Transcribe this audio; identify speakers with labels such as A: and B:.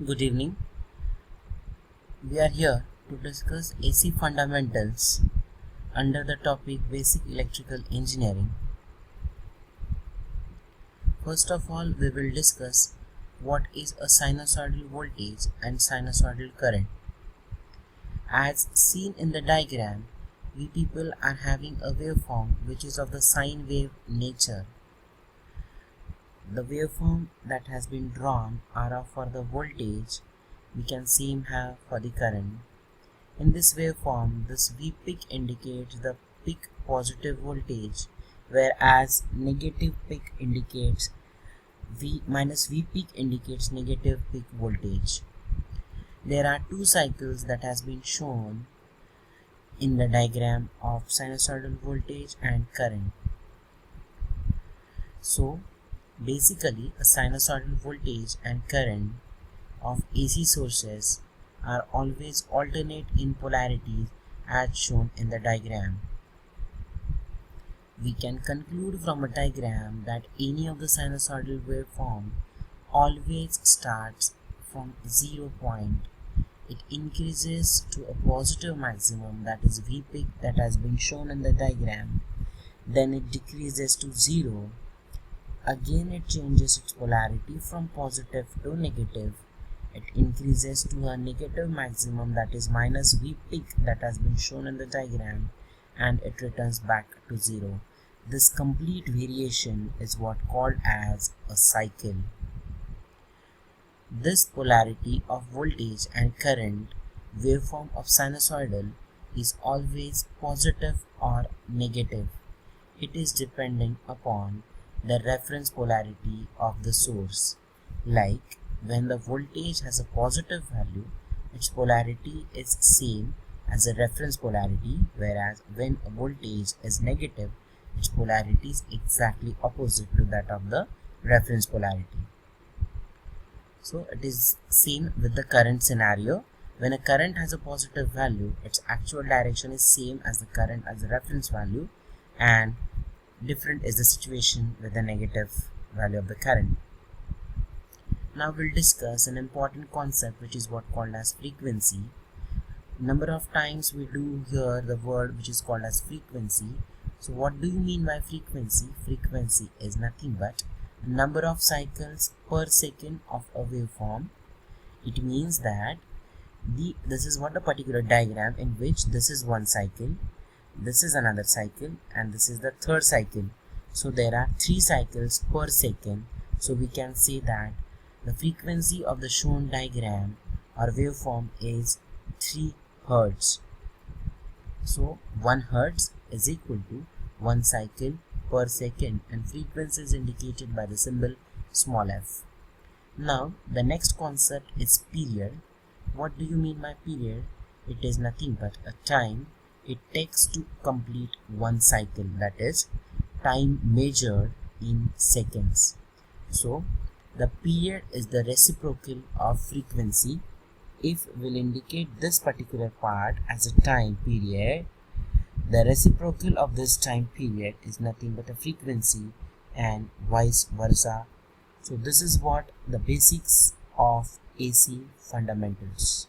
A: Good evening. We are here to discuss AC fundamentals under the topic Basic Electrical Engineering. First of all, we will discuss what is a sinusoidal voltage and sinusoidal current. As seen in the diagram, we people are having a waveform which is of the sine wave nature. The waveform that has been drawn are for the voltage, we can same have for the current. In this waveform, this V peak indicates the peak positive voltage, whereas negative peak indicates V peak indicates negative peak voltage. There are two cycles that has been shown in the diagram of sinusoidal voltage and current. So basically, a sinusoidal voltage and current of AC sources are always alternate in polarities as shown in the diagram. We can conclude from a diagram that any of the sinusoidal waveform always starts from 0 point. It increases to a positive maximum, that is V peak, that has been shown in the diagram. Then it decreases to 0. Again it changes its polarity from positive to negative. It increases to a negative maximum, that is minus V peak, that has been shown in the diagram, and it returns back to 0. This complete variation is what called as a cycle. This polarity of voltage and current waveform of sinusoidal is always positive or negative. It is depending upon the reference polarity of the source. Like when the voltage has a positive value, its polarity is same as a reference polarity, whereas when a voltage is negative, its polarity is exactly opposite to that of the reference polarity. So it is seen with the current scenario. When a current has a positive value, its actual direction is same as the current as a reference value, and different is the situation with the negative value of the current. Now we'll discuss an important concept which is what called as frequency. Number of times we do hear the word which is called as frequency. So what do you mean by frequency? Frequency is nothing but number of cycles per second of a waveform. It means that this is what a particular diagram in which this is one cycle, this is another cycle, and this is the third cycle. So there are 3 cycles per second. So we can say that the frequency of the shown diagram or waveform is 3 Hertz. So 1 Hertz is equal to 1 cycle per second, and frequency is indicated by the symbol small f. Now the next concept is period. What do you mean by period? It is nothing but a time it takes to complete one cycle, that is time measured in seconds. So the period is the reciprocal of frequency. If we'll indicate this particular part as a time period, the reciprocal of this time period is nothing but a frequency, and vice versa. So this is what the basics of AC fundamentals.